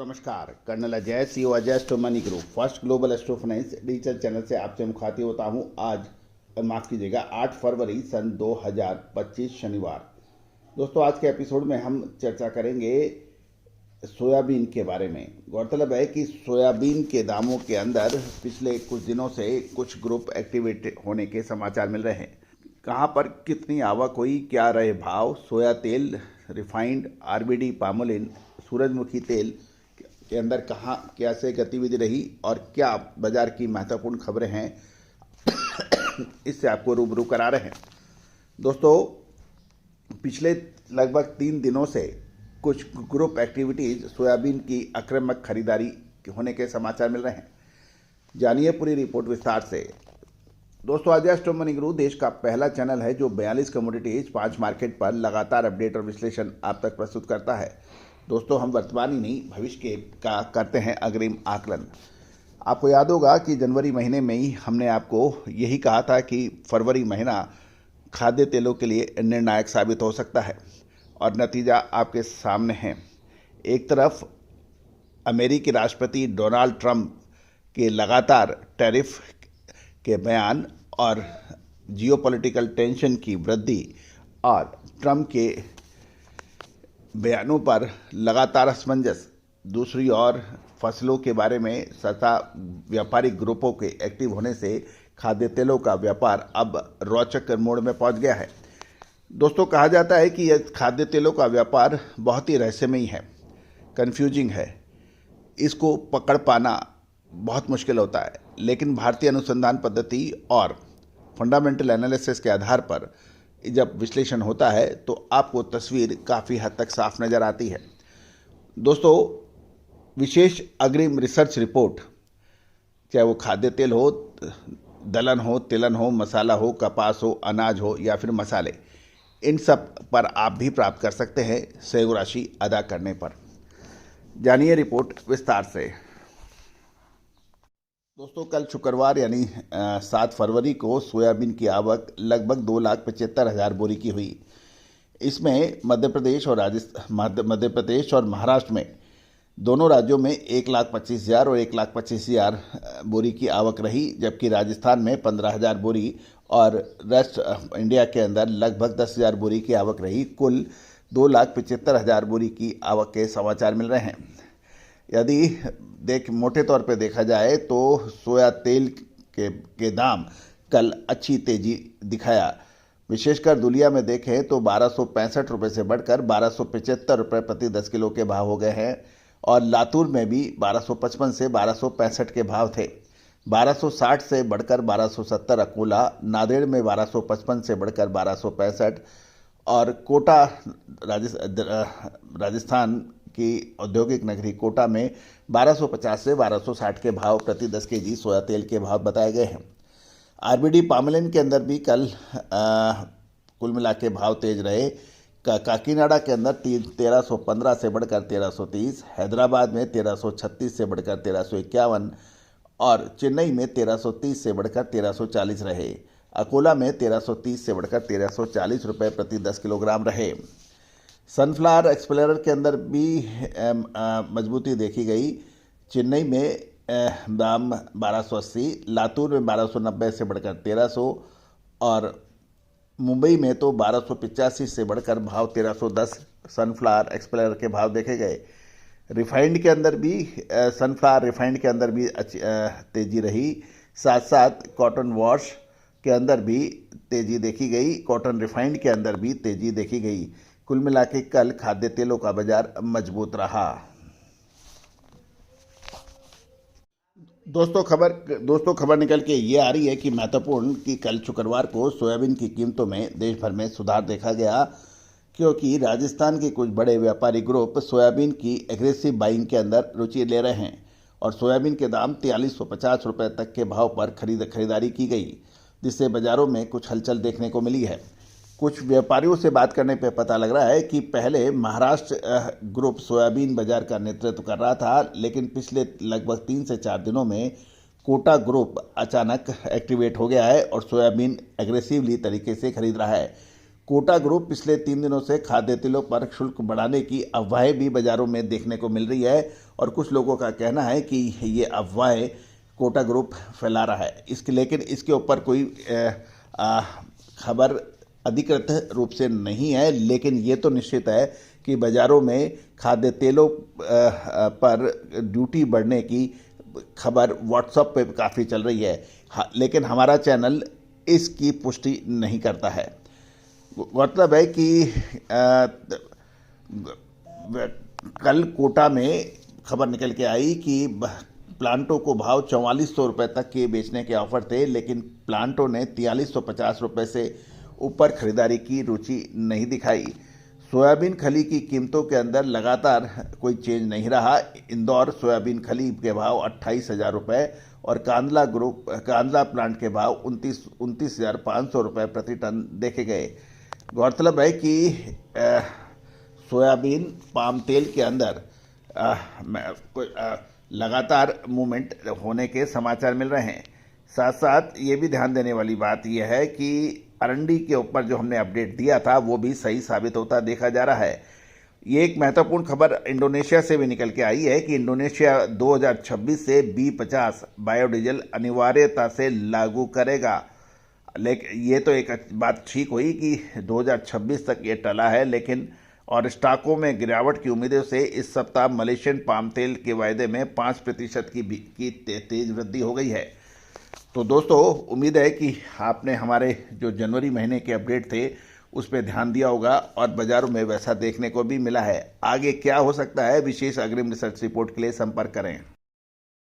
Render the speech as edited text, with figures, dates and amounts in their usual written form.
नमस्कार, colonel Ajay, CEO Ajay astro money group first global astro finance digital channel से आपसे मुखातिब होता हूं। आज माफ़ कीजिएगा 8 फरवरी सन 2025 शनिवार। दोस्तों, आज के एपिसोड में हम चर्चा करेंगे सोयाबीन के बारे में। गौरतलब है कि सोयाबीन के दामों के अंदर पिछले कुछ दिनों से कुछ ग्रुप एक्टिवेट होने के समाचार मिल रहे हैं। कहां पर कितनी आवक हुई, क्या रहे भाव, सोया तेल, रिफाइंड, आरबीडी, पामोलिन, सूरजमुखी तेल के अंदर कहाँ कैसे गतिविधि रही और क्या बाजार की महत्वपूर्ण खबरें हैं, इससे आपको रूबरू करा रहे हैं। दोस्तों, पिछले लगभग 3 दिनों से कुछ ग्रुप एक्टिविटीज सोयाबीन की आक्रामक खरीदारी होने के समाचार मिल रहे हैं। जानिए पूरी रिपोर्ट विस्तार से। दोस्तों, अजय एस्ट्रो मनी ग्रुप देश का पहला चैनल है जो 42 कमोडिटीज 5 मार्केट पर लगातार अपडेट और विश्लेषण आप तक प्रस्तुत करता है। दोस्तों, हम वर्तमान ही नहीं भविष्य के का करते हैं अग्रिम आकलन। आपको याद होगा कि जनवरी महीने में ही हमने आपको यही कहा था कि फरवरी महीना खाद्य तेलों के लिए निर्णायक साबित हो सकता है और नतीजा आपके सामने है। एक तरफ अमेरिकी राष्ट्रपति डोनाल्ड ट्रंप के लगातार टैरिफ के बयान और जियोपॉलिटिकल टेंशन की वृद्धि और ट्रंप के बयानों पर लगातार असमंजस, दूसरी ओर फसलों के बारे में सत्ता व्यापारिक ग्रुपों के एक्टिव होने से खाद्य तेलों का व्यापार अब रोचक मोड़ में पहुंच गया है। दोस्तों, कहा जाता है कि यह खाद्य तेलों का व्यापार बहुत ही रहस्यमयी है, कंफ्यूजिंग है, इसको पकड़ पाना बहुत मुश्किल होता है। लेकिन भारतीय अनुसंधान पद्धति और फंडामेंटल एनालिसिस के आधार पर जब विश्लेषण होता है तो आपको तस्वीर काफ़ी हद तक साफ नज़र आती है। दोस्तों, विशेष अग्रिम रिसर्च रिपोर्ट, चाहे वो खाद्य तेल हो, दलहन हो, तिलहन हो, मसाला हो, कपास हो, अनाज हो या फिर मसाले, इन सब पर आप भी प्राप्त कर सकते हैं सहयोग राशि अदा करने पर। जानिए रिपोर्ट विस्तार से। दोस्तों, कल शुक्रवार यानी 7 फरवरी को सोयाबीन की आवक लगभग 2,75,000 बोरी की हुई। इसमें मध्य प्रदेश और महाराष्ट्र में दोनों राज्यों में 1,25,000 और 1,25,000 बोरी की आवक रही, जबकि राजस्थान में 15,000 बोरी और रेस्ट इंडिया के अंदर लगभग 10,000 बोरी की आवक रही। कुल 2,75,000 बोरी की आवक के समाचार मिल रहे हैं। यदि मोटे तौर पे देखा जाए तो सोया तेल के दाम कल अच्छी तेजी दिखाया। विशेषकर दुलिया में देखें तो 1,265 रुपये से बढ़कर 1,275 रुपये प्रति 10 किलो के भाव हो गए हैं और लातूर में भी 1,255 से 1,265 के भाव थे। 1,260 से बढ़कर 1,270 अकोला, नांदेड़ में 1,255 से बढ़कर 1,265 और कोटा राजस्थान की औद्योगिक नगरी कोटा में 1,250 से 1,260 के भाव प्रति 10 केजी सोया तेल के भाव बताए गए हैं। आरबीडी पामोलिन के अंदर भी कल कुल मिला के भाव तेज रहे। काकीनाडा के अंदर 1,315 से बढ़कर 1,330, हैदराबाद में 1,336 से बढ़कर 1,351 और चेन्नई में 1,330 से बढ़कर 1,340 रहे। अकोला में 1,330 से बढ़कर 1,340 रुपये प्रति 10 किलोग्राम रहे। सनफ्लावर एक्सप्लोरर के अंदर भी मजबूती देखी गई। चेन्नई में दाम 1,280, लातूर में 1,290 से बढ़कर 1,300 और मुंबई में तो 1,285 से बढ़कर भाव 1,310 सनफ्लावर एक्सप्लोरर के भाव देखे गए। रिफाइंड के अंदर भी सनफ्लावर रिफाइंड के अंदर भी अच्छी तेजी रही। साथ साथ कॉटन वॉश के अंदर भी तेजी देखी गई, कॉटन रिफाइंड के अंदर भी तेजी देखी गई। कुल मिला के कल खाद्य तेलों का बाजार मजबूत रहा। दोस्तों, खबर निकल के ये आ रही है कि महत्वपूर्ण कि कल शुक्रवार को सोयाबीन की कीमतों में देश भर में सुधार देखा गया, क्योंकि राजस्थान के कुछ बड़े व्यापारी ग्रुप सोयाबीन की एग्रेसिव बाइंग के अंदर रुचि ले रहे हैं और सोयाबीन के दाम 4,350 रुपये तक के भाव पर खरीदारी की गई, जिससे बाजारों में कुछ हलचल देखने को मिली है। कुछ व्यापारियों से बात करने पे पता लग रहा है कि पहले महाराष्ट्र ग्रुप सोयाबीन बाजार का नेतृत्व कर रहा था, लेकिन पिछले लगभग 3 से 4 दिनों में कोटा ग्रुप अचानक एक्टिवेट हो गया है और सोयाबीन एग्रेसिवली तरीके से खरीद रहा है। कोटा ग्रुप पिछले 3 दिनों से खाद्य तेलों पर शुल्क बढ़ाने की अफवाहें भी बाजारों में देखने को मिल रही है और कुछ लोगों का कहना है कि ये अफवाहें कोटा ग्रुप फैला रहा है। लेकिन इसके ऊपर कोई खबर अधिकृत रूप से नहीं है, लेकिन ये तो निश्चित है कि बाज़ारों में खाद्य तेलों पर ड्यूटी बढ़ने की खबर व्हाट्सएप पे काफ़ी चल रही है, लेकिन हमारा चैनल इसकी पुष्टि नहीं करता है। मतलब है कि कल कोटा में खबर निकल के आई कि प्लांटों को भाव 4400 रुपये तक के बेचने के ऑफर थे, लेकिन प्लांटों ने 4350 रुपये से ऊपर खरीदारी की रुचि नहीं दिखाई। सोयाबीन खली की कीमतों के अंदर लगातार कोई चेंज नहीं रहा। इंदौर सोयाबीन खली के भाव 28,000 रुपये और कांदला प्लांट के भाव 29,500 रुपये प्रति टन देखे गए। गौरतलब है कि सोयाबीन पाम तेल के अंदर लगातार मूवमेंट होने के समाचार मिल रहे हैं। साथ साथ ये भी ध्यान देने वाली बात यह है कि अरंडी के ऊपर जो हमने अपडेट दिया था वो भी सही साबित होता देखा जा रहा है। ये एक महत्वपूर्ण खबर इंडोनेशिया से भी निकल के आई है कि इंडोनेशिया 2026 से B50 बायोडीजल अनिवार्यता से लागू करेगा। लेकिन ये तो एक बात ठीक हुई कि 2026 तक ये टला है, लेकिन और स्टॉकों में गिरावट की उम्मीदों से इस सप्ताह मलेशियन पाम तेल के वायदे में 5% की तेज वृद्धि हो गई है। तो दोस्तों, उम्मीद है कि आपने हमारे जो जनवरी महीने के अपडेट थे उस पर ध्यान दिया होगा और बाज़ारों में वैसा देखने को भी मिला है। आगे क्या हो सकता है, विशेष अग्रिम रिसर्च रिपोर्ट के लिए संपर्क करें।